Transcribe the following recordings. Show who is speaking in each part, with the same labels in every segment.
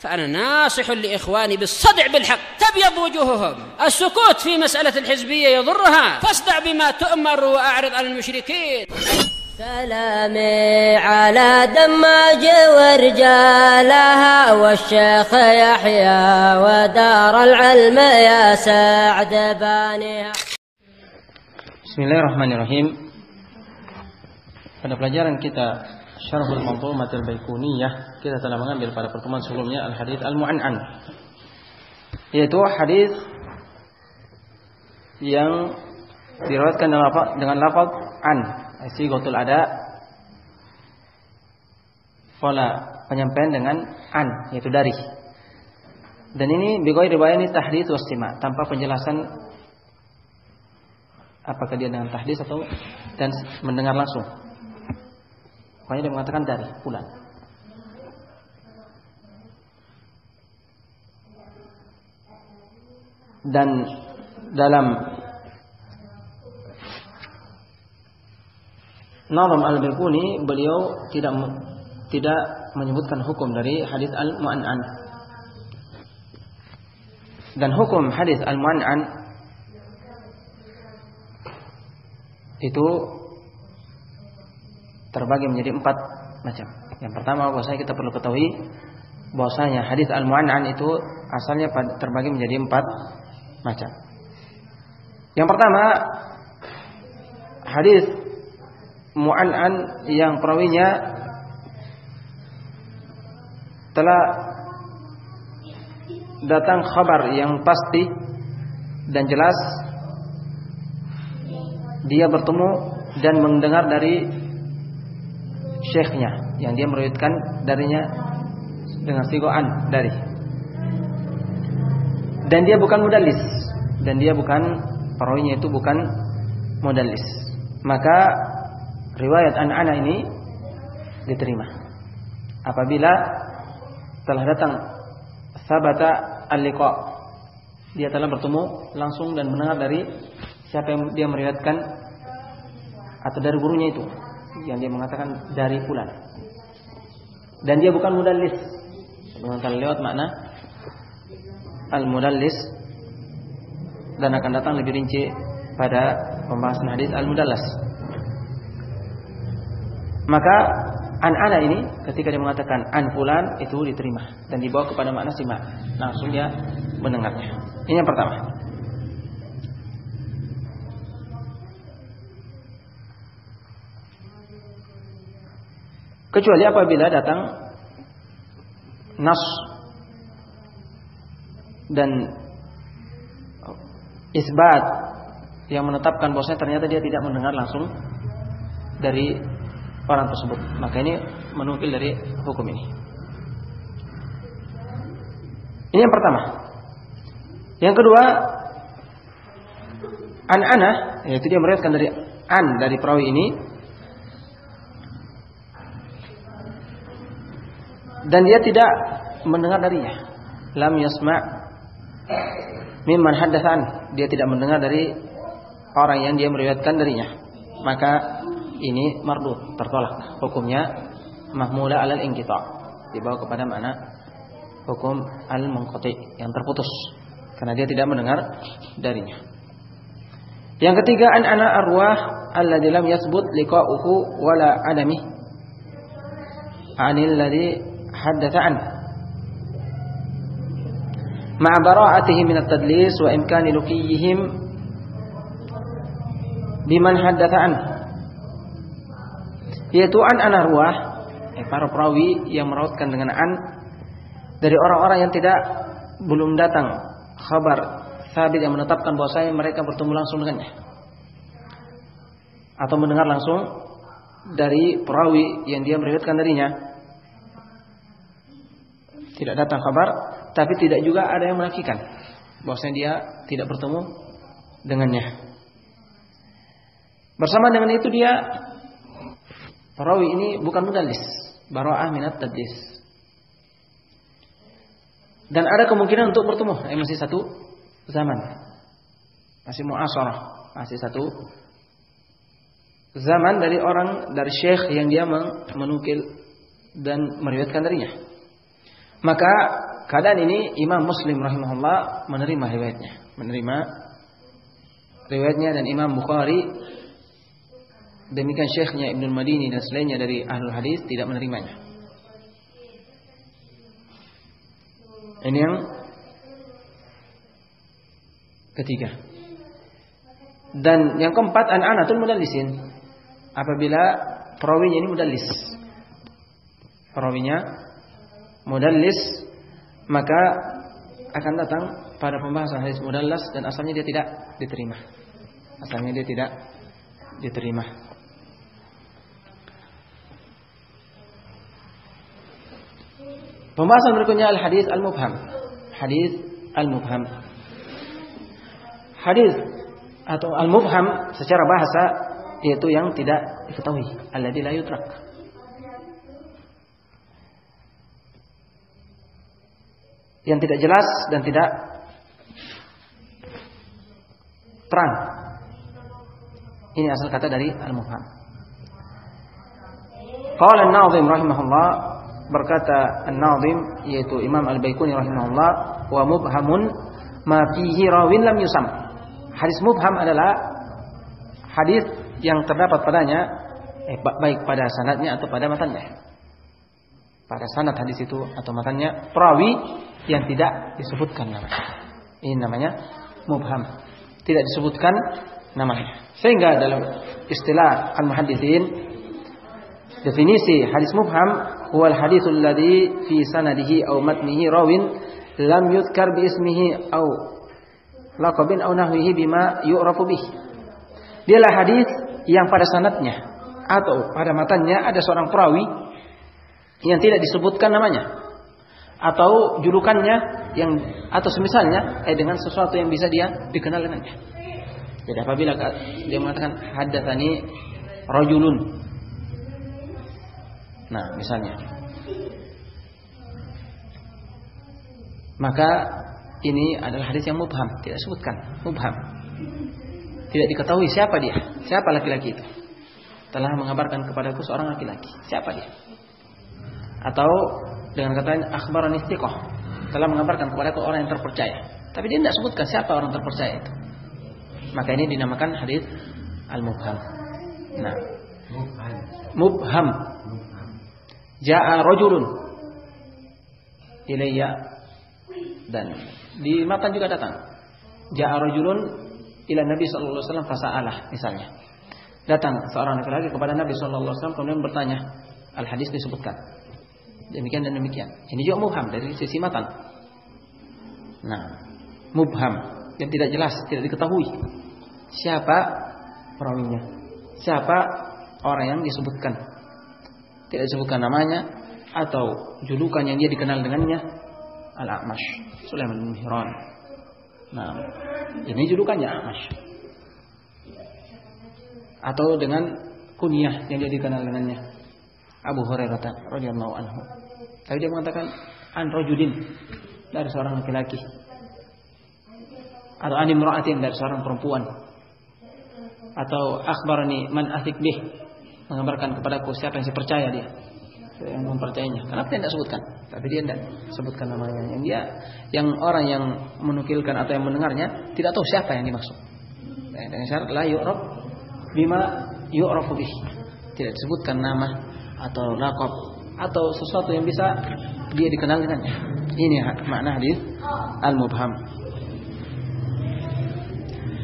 Speaker 1: فأنا ناصح لإخواني بالصدع بالحق تبيض وجوههم. السكوت في مسألة الحزبية يضرها، فاصدع بما تؤمر وأعرض عن المشركين.
Speaker 2: سلامي على دماج ورجالها والشيخ يحيى ودار العلم يا سعد بانيها.
Speaker 3: Bismillahirrahmanirrahim. Pada pelajaran kita Syarhul Manzumatil Baiquniyah, kita telah mengambil pada pertemuan sebelumnya al-hadits al-mu'an'an, yaitu hadis yang diriwayatkan dengan lafaz an, sighatul ada, pola penyampaian dengan an, yaitu dari. Dan ini bighairi bayani tahdits wastima, tanpa penjelasan apakah dia dengan tahdits atau dan mendengar langsung. Pokoknya dia mengatakan dari fulan. Dan dalam Nazm al-Baiquni beliau tidak menyebutkan hukum dari hadis al-mu'an'an. Dan hukum hadis al-mu'an'an itu terbagi menjadi 4 macam. Yang pertama, bahwasanya kita perlu ketahui bahwasanya hadis al-mu'an'an itu asalnya terbagi menjadi 4 macam. Yang pertama, hadis mu'an'an yang perawinya telah datang khabar yang pasti dan jelas, dia bertemu dan mendengar dari syekhnya yang dia meriwayatkan darinya dengan sigoan dari, dan dia bukan mudallis, dan dia bukan perawinya itu bukan mudallis, maka riwayat an-ana ini diterima apabila telah datang sabata al-liqa, dia telah bertemu langsung dan mendengar dari siapa yang dia meriwayatkan atau dari gurunya itu yang dia mengatakan dari fulan, dan dia bukan mudallis. Akan lewat makna al-mudallis dan akan datang lebih rinci pada pembahasan hadis al-mudallas. Maka an-ana ini ketika dia mengatakan an fulan itu diterima dan dibawa kepada makna sima, langsung dia mendengarnya. Ini yang pertama. Kecuali apabila datang nas dan isbat yang menetapkan bahwasanya ternyata dia tidak mendengar langsung dari orang tersebut, maka ini menukil dari hukum ini. Ini yang pertama. Yang kedua, an-ana, yaitu dia meriwayatkan dari perawi ini, dan dia tidak mendengar darinya. Lam yasma' mimman haddatsan, dia tidak mendengar dari orang yang dia meriwayatkan darinya, maka ini mardud, tertolak. Hukumnya mahmula 'alal inqita', dibawa kepada makna hukum al-munqati, yang terputus karena dia tidak mendengar darinya. Yang ketiga, an-ana arwah alladzi lam yasbut liqa'uhu wala adami 'anil ladzi haddatsa an ma'a bara'atihi min at-tadlis wa imkani luqiyihim biman haddatsa an, yaitu an-ana arwah, para perawi yang merawikan dengan an dari orang-orang yang belum datang khabar sabit yang menetapkan bahwasanya mereka bertemu langsung dengannya atau mendengar langsung dari perawi yang dia meriwayatkan darinya. Tidak datang kabar, tapi tidak juga ada yang menafikan bahwasanya dia tidak bertemu dengannya. Bersama dengan itu dia perawi ini bukan mudallis, bara'ah minat tadlis. Dan ada kemungkinan untuk bertemu, masih satu zaman, masih mu'asarah, masih satu zaman dari syekh yang dia menukil dan meriwayatkan darinya. Maka keadaan ini Imam Muslim rahimahullah menerima riwayatnya dan Imam Bukhari demikian syekhnya Ibnu Madini dan selainnya dari ahlul hadis tidak menerimanya. Ini yang ketiga. Dan yang keempat an'anatul mudallisin. Apabila perawinya ini mudallis. Perawinya mudallis, maka akan datang pada pembahasan hadis mudallas dan asalnya dia tidak diterima. Pembahasan berikutnya al-hadis al-mubham. Hadis al-mubham. Hadis atau al-mubham secara bahasa yaitu yang tidak diketahui, alladzi la yudrak. Yang tidak jelas dan tidak terang. Ini asal kata dari al-mubham. Qala an-Nazim rahimahullah, berkata an-Nazim yaitu Imam Al-Baiquni rahimahullah, wa mubhamun ma fihi rawin lam yusam. Hadis mubham adalah hadis yang terdapat padanya baik pada sanadnya atau pada matannya. Pada sanad hadis itu atau matannya perawi yang tidak disebutkan namanya. Ini namanya mubham. Tidak disebutkan namanya. Sehingga dalam istilah al-muhadditsin definisi hadis mubham huwal haditsul ladzi fi sanadihi aw matnihi rawin lam yuzkar bi ismihi aw laqabin aw nahwihi bima yu'rafu bih. Dialah hadis yang pada sanadnya atau pada matannya ada seorang perawi yang tidak disebutkan namanya atau julukannya yang atau semisalnya dengan sesuatu yang bisa dia dikenal dengannya. Jadi apabila dia mengatakan haddatsani rajulun, nah misalnya, maka ini adalah hadis yang mubham, tidak disebutkan, mubham. Tidak diketahui siapa dia, siapa laki-laki itu. Telah mengabarkan kepadaku seorang laki-laki, siapa dia? Atau dengan katanya akhbarani thiqah, telah mengabarkan kepadaku orang yang terpercaya. Tapi dia tidak sebutkan siapa orang terpercaya itu. Maka ini dinamakan hadis al-mubham. Nah, mubham. Ja'a rajulun ilayya, dan di matan juga datang. Ja'a rajulun ila Nabi sallallahu alaihi wasallam fasa'alah misalnya. Datang seorang laki-laki kepada Nabi sallallahu alaihi wasallam kemudian bertanya. Al-hadis disebutkan. Demikian dan demikian. Ini juga mubham dari sisi matan. Nah, mubham yang tidak jelas, tidak diketahui siapa perawinya, siapa orang yang disebutkan. Tidak disebutkan namanya atau julukan yang dia dikenal dengannya. Al-A'mash, Sulaiman bin Mihran. Nah, ini julukannya A'mash. Atau dengan kunyah yang dia dikenal dengannya, Abu Hurairah radhiyallahu anhu. Tapi dia mengatakan an rajulin, dari seorang laki-laki. Atau an imra'atin, dari seorang perempuan. Atau akhbarani man athik bih, mengabarkan kepadaku siapa yang saya percaya dia, yang mempercayainya. Kenapa dia tidak sebutkan? Tapi dia tidak sebutkan namanya. Yang orang yang menukilkan atau yang mendengarnya tidak tahu siapa yang dimaksud. Dengan syarat la yu'raf bima yu'rafu bih. Tidak disebutkan nama atau laqab atau sesuatu yang bisa dia dikenal dengannya. Ini makna hadis al-mubham.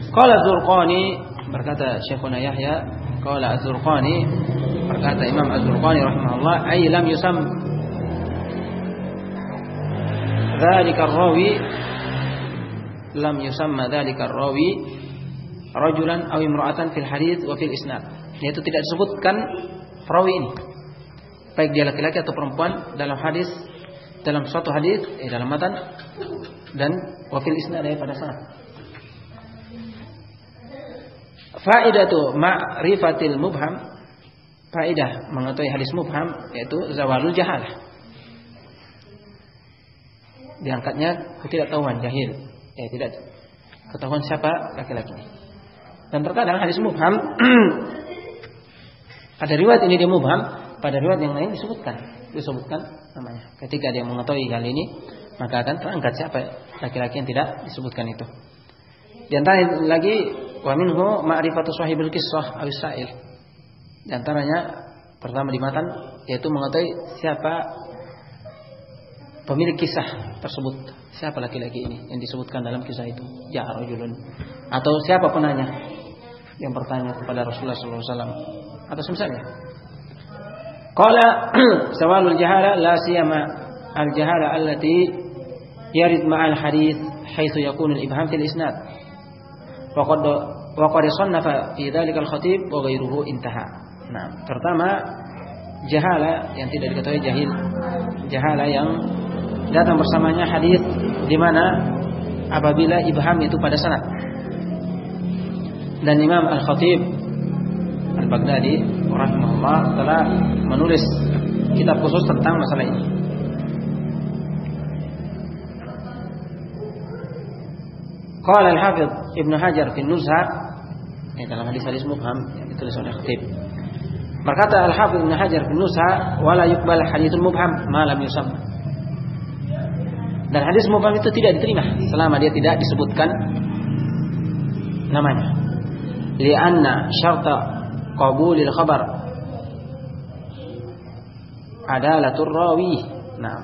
Speaker 3: Qala Az-Zurqani, berkata Syekhuna Yahya, qala Az-Zurqani, berkata Imam Az-Zurqani rahimahullah, ay lam yusam dzalika ar-rawi, lam yusamma dzalika ar-rawi rajulan aw imra'atan fil hadits wa fil isnad. Yaitu tidak disebutkan perawi ini, baik dia laki-laki atau perempuan, dalam hadis, dalam suatu hadis, dalam matan dan wa fil isnad, pada sanad. Faidatu ma'rifatil mubham, faidah mengetahui hadis mubham yaitu zawalul jahalah, diangkatnya ketidaktahuan, jahil, tidak ketahuan siapa laki-laki. Dan terkadang hadis mubham ada riwayat ini dia mubham pada riwayat yang lain disebutkan namanya. Ketika dia mengetahui hal ini, maka akan terangkat siapa laki-laki yang tidak disebutkan itu. Di antara lagi wa minhu ma'rifatu sahibil qissah aw sa'il. Di antaranya pertama di matan yaitu mengetahui siapa pemilik kisah tersebut, siapa laki-laki ini yang disebutkan dalam kisah itu, ya rajulun, atau siapa penanya yang bertanya kepada Rasulullah sallallahu alaihi wasallam atau semisalnya. Qala sawalul jahala la siyama al jahala allati yarid ma'al hadits haitsu yakunu al ibham fil isnad. Wa qad sannafa fi dhalika al khatib wa ghairuhu intaha. Nah, pertama jahala yang tidak diketahui jahala yang datang bersamanya hadis di mana apabila ibham itu pada sanad. Dan Imam Al-Khatib Al-Baghdadi rahimahullah telah menulis kitab khusus tentang masalah ini. Qala Al-Hafidz Ibnu Hajar fi Nuzha, dalam hadis-hadis mubham yang ditulis oleh Khatib. Berkata Al-Hafidz Ibnu Hajar fi Nuzha, wala yuqbal haditsul mubham ma lam yusamma. Dan hadis mubham itu tidak diterima selama dia tidak disebutkan namanya. Lianna syarta qabulil khabar adalatur rawi. Nah,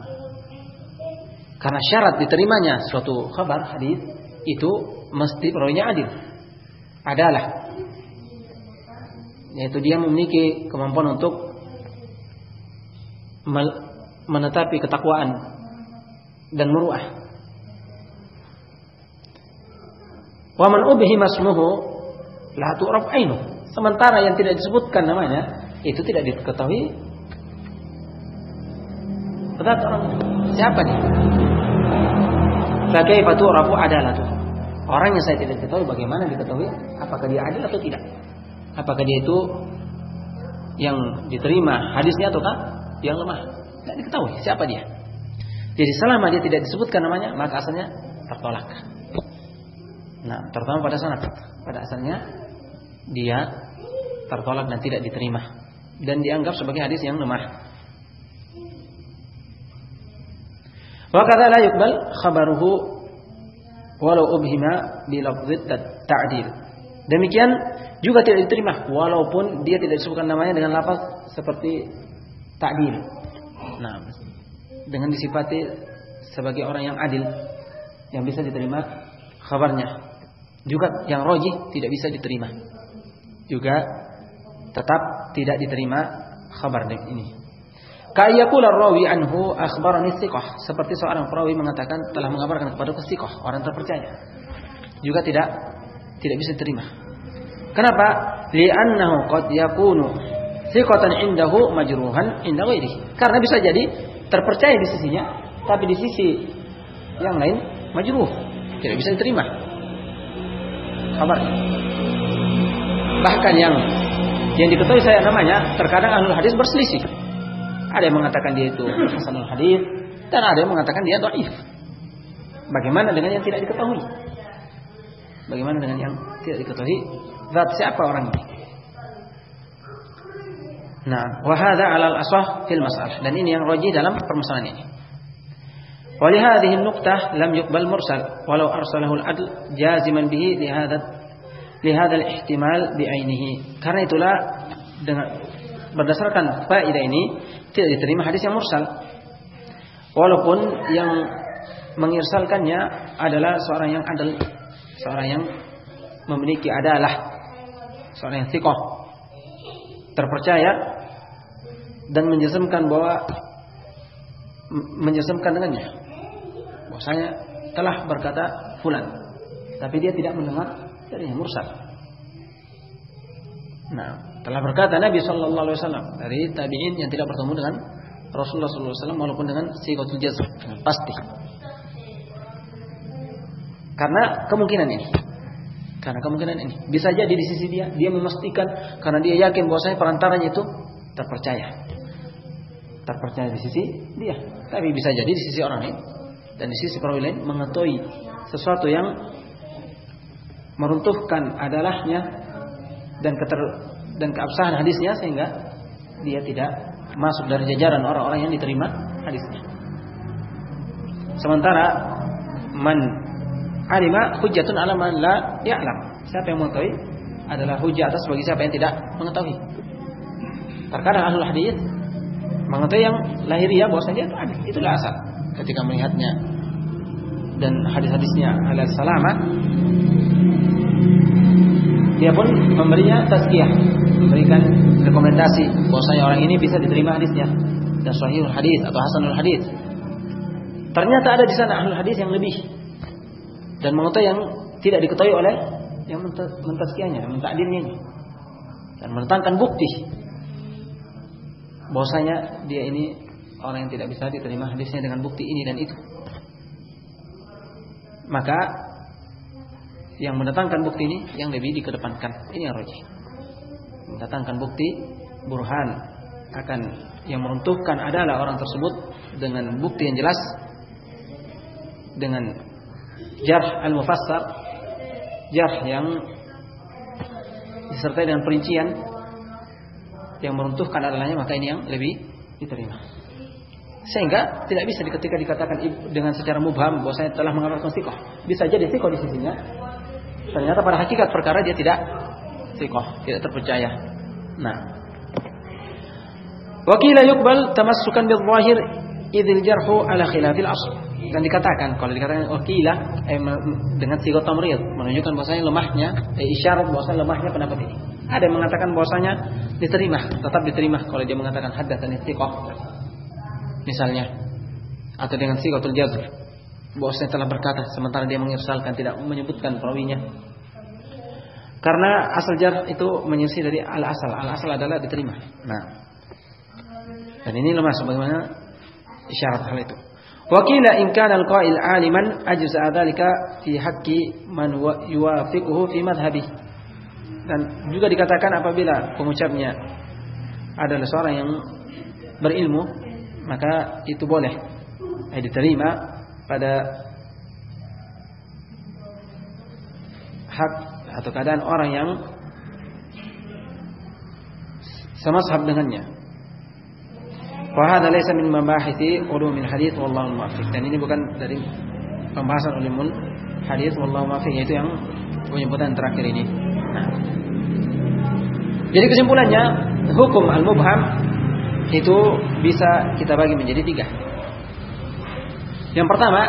Speaker 3: karena syarat diterimanya suatu khabar hadis itu mesti perawinya adil, adalah, yaitu dia memiliki kemampuan untuk menetapi ketakwaan dan muru'ah. Wa man ubhima ismuhu la tu'raf ainu. Sementara yang tidak disebutkan namanya itu tidak diketahui betul orang siapa dia. Bagaimana tu'rafu adalatu. Orang yang saya tidak ketahui bagaimana diketahui apakah dia adil atau tidak. Apakah dia itu yang diterima hadisnya ataukah yang lemah. Tidak diketahui siapa dia. Jadi selama dia tidak disebutkan namanya, maka asalnya tertolak. Nah, terutama pada sanad. Pada asalnya dia tertolak dan tidak diterima dan dianggap sebagai hadis yang lemah. Wa kadza la yuqbal khabaruhu walau ubhima bi lafdh ta'dil. Demikian juga tidak diterima walaupun dia tidak disebutkan namanya dengan lafaz seperti ta'dil. Nah, dengan disifati sebagai orang yang adil yang bisa diterima khabarnya. Juga yang rajih tidak bisa diterima. Juga tetap tidak diterima khabar ini. Ka'yaqula ar-rawi anhu akhbarani thiqah, seperti seorang perawi mengatakan telah mengabarkan kepada thiqah, orang terpercaya. Juga tidak bisa diterima. Kenapa? Li'annahu qad yakunu thiqatan indahu majruhan inda ghairihi. Karena bisa jadi terpercaya di sisinya, tapi di sisi yang lain majruh, tidak bisa diterima kabarnya. Bahkan yang diketahui saya namanya, terkadang ahlul hadis berselisih. Ada yang mengatakan dia itu hasanul hadis dan ada yang mengatakan dia dhaif. Bagaimana dengan yang tidak diketahui? Bagaimana dengan yang tidak diketahui zat siapa orang ini? Nah, wa hadza 'ala al-ashah fil mas'alah. Dan ini yang rajih dalam permasalahan ini. Wa li hadhihi an-nuqtah lam yuqbal mursal walau arsalahu al-'adl jaziman bihi li hadha al-ihtimal bi 'ainihi. Karena itulah dengan berdasarkan faedah ini tidak diterima hadis yang mursal. Walaupun yang mengirsalkannya adalah seorang yang adil, seorang yang memiliki adalah, seorang yang thiqah, terpercaya dan menjazmkan dengannya bahwasanya telah berkata fulan, tapi dia tidak mendengar darinya mursal. Nah, telah berkata Nabi sallallahu alaihi wasallam dari tabi'in yang tidak bertemu dengan Rasulullah sallallahu alaihi wasallam walaupun dengan sighatul jazm, pasti. Karena kemungkinan ini bisa jadi di sisi dia memastikan karena dia yakin bahwasanya perantaranya itu terpercaya di sisi dia, tapi bisa jadi di sisi orang lain dan di sisi perawi lain mengetahui sesuatu yang meruntuhkan adalahnya dan keabsahan hadisnya sehingga dia tidak masuk dari jajaran orang-orang yang diterima hadisnya. Sementara man alima hujjatun ala man la ya'lam. Siapa yang mengetahui adalah hujjah atas bagi siapa yang tidak mengetahui. Terkadang ahlul hadis mengetahui yang lahiriah bahwasanya itu ada, itulah asal. Ketika melihatnya dan hadis-hadisnya ala salamat, dia pun memberinya tazkiyah, memberikan rekomendasi bahwasanya orang ini bisa diterima hadisnya dan sahihul hadis atau hasanul hadis. Ternyata ada di sana ahlul hadis yang lebih dan mengetahui yang tidak diketahui oleh yang mentazkiyahnya, mentakdirnya dan menetapkan bukti bahwasanya dia ini orang yang tidak bisa diterima hadisnya dengan bukti ini dan itu. Maka yang mendatangkan bukti ini yang lebih dikedepankan. Ini yang rajih. Mendatangkan bukti burhan akan yang meruntuhkan adalah orang tersebut dengan bukti yang jelas, dengan jarh al-mufassar, jarh yang disertai dengan perincian yang meruntuhkan adalahnya, maka ini yang lebih diterima. Sehingga tidak bisa ketika dikatakan dengan secara mubham bahwasanya telah mengamalkan thiqah. Bisa jadi thiqah di sisinya, ternyata pada hakikat perkara dia tidak thiqah, tidak terpercaya. Nah, wa qila yuqbal tamassukan bil zahir idzil jarhu ala khilafil asl. Dan dikatakan, kalau dikatakan qila dengan sighah tamrid menunjukkan bahwasanya lemahnya, isyarat bahwasanya lemahnya pendapat ini. Ada yang mengatakan bahwasanya diterima, tetap diterima kalau dia mengatakan haddatsani thiqah. Misalnya, atau dengan sighatul jazm, bahwasanya telah berkata sementara dia mengirsalkan, tidak menyebutkan perawinya. Karena asal jar itu menyelisih dari al-asal. Al-asal adalah diterima. Nah, dan ini lemah sebagaimana isyarat hal itu. Wa qila in kana al-qa'il 'aliman ajza dzalika fi haqqi man yuwafiquhu fi madhhabi. Dan juga dikatakan apabila pengucapnya adalah seorang yang berilmu, maka itu boleh diterima pada hak atau keadaan orang yang semazhab dengannya. Wa hadza laysa min mabahithi ulumil hadits wallahu muwaffiq. Dan ini bukan dari pembahasan ulumul hadits wallahu muwaffiq, yaitu yang penyebutan terakhir ini. Nah, jadi kesimpulannya, hukum al-mubham itu bisa kita bagi menjadi 3. Yang pertama,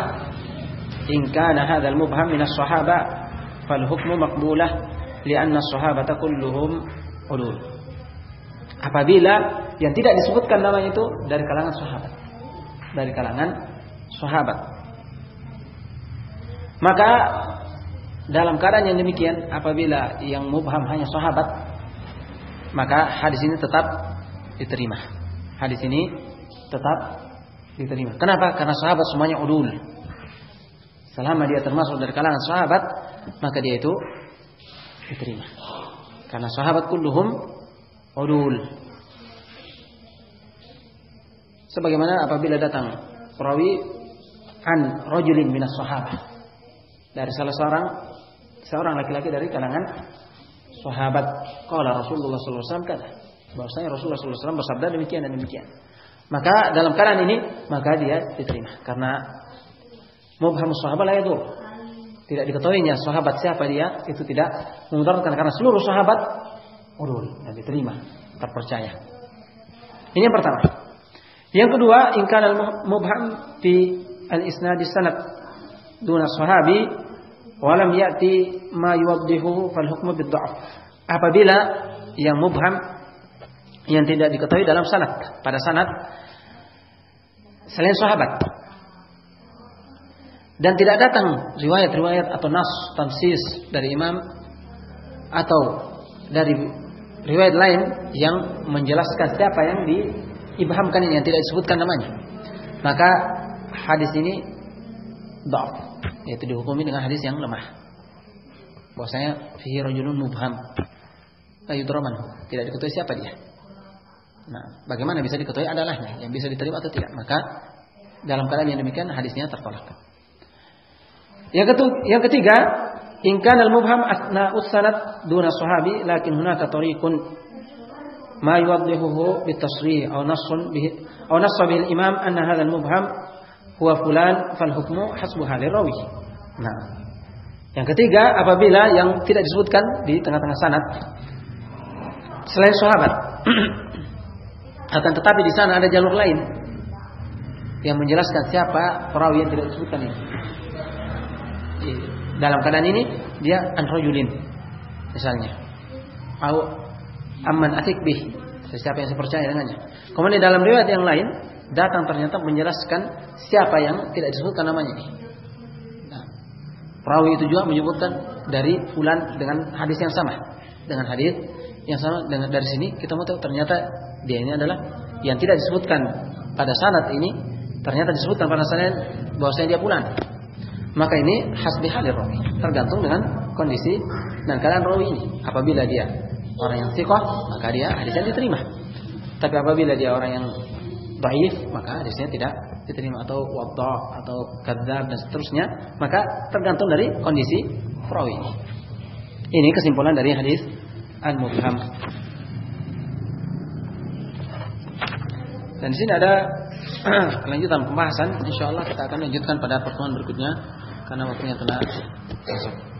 Speaker 3: in kana hadzal mubham min as-sahaba fal hukmu maqbulah li'anna as-sahabata kulluhum ulul. Apabila yang tidak disebutkan nama itu dari kalangan sahabat, dari kalangan sahabat, maka dalam keadaan yang demikian, apabila yang mubham hanya sahabat, maka hadis ini tetap diterima. Hadis ini tetap diterima. Kenapa? Karena sahabat semuanya udul. Selama dia termasuk dari kalangan sahabat, maka dia itu diterima. Karena sahabat kulluhum udul. Sebagaimana apabila datang perawi an rajulin minas sahabah, dari salah seorang laki-laki dari kalangan sahabat, qala Rasulullah sallallahu alaihi wasallam kata, bahwasanya Rasulullah sallallahu alaihi wasallam bersabda demikian dan demikian. Maka dalam keadaan ini maka dia diterima karena mubham sahabat la yadur. Tidak diketahuinya sahabat siapa dia, itu tidak memudaratkan karena seluruh sahabat udul dan diterima, terpercaya. Ini yang pertama. Yang kedua, in kana al-mubham fi al-isnad sanad duna sahabi wa lam ya'ti ma yuwaddihuhu fal hukmu bid-dha'f. Apabila yang mubham yang tidak diketahui dalam sanad, pada sanad selain sahabat, dan tidak datang riwayat-riwayat atau nas tansis dari imam atau dari riwayat lain yang menjelaskan siapa yang diibhamkan ini, yang tidak disebutkan namanya, maka hadis ini dha'af, yaitu dihukumi dengan hadis yang lemah. Bahwasanya fihi rajulun mubham la yudra manhu, tidak diketahui siapa dia. Nah, bagaimana bisa diketahui adalahnya, yang bisa diterima atau tidak? Maka dalam keadaan yang demikian hadisnya tertolak. Yang ketiga, in kana al-mubham asna'us sanad duna sahabi lakin hunaka tariqun ma yuwaddihuhu bitasrih aw nassun bihi aw nassa bihi al-imam anna hadha al-mubham huwa fulan fal hukmu hasbu halir rawi. Nah, yang ketiga, apabila yang tidak disebutkan di tengah-tengah sanad selain sahabat, akan tetapi di sana ada jalur lain yang menjelaskan siapa perawi yang tidak disebutkan ini. Dalam keadaan ini dia an rajulin misalnya, atau amman atik bih, siapa yang saya percaya dengannya. Kemudian dalam riwayat yang lain datang ternyata menjelaskan siapa yang tidak disebutkan namanya ini. Nah, perawi itu juga menyebutkan dari fulan dengan hadis yang sama, dengan hadis yang sama dengan dari sini kita mau tahu ternyata dia ini adalah yang tidak disebutkan pada sanad ini, ternyata disebutkan pada sanad bahwasanya dia fulan. Maka ini hasbi halir rawi, tergantung dengan kondisi dan keadaan rawi ini. Apabila dia orang yang thiqah, maka dia hadisnya diterima. Tapi apabila dia orang yang dhaif, maka hadisnya tidak diterima, atau wadha atau kadzdzab dan seterusnya, maka tergantung dari kondisi perawi ini. Ini kesimpulan dari hadis al-mubham. Dan di sini ada lanjutan pembahasan. Insyaallah kita akan lanjutkan pada pertemuan berikutnya karena waktunya telah masuk.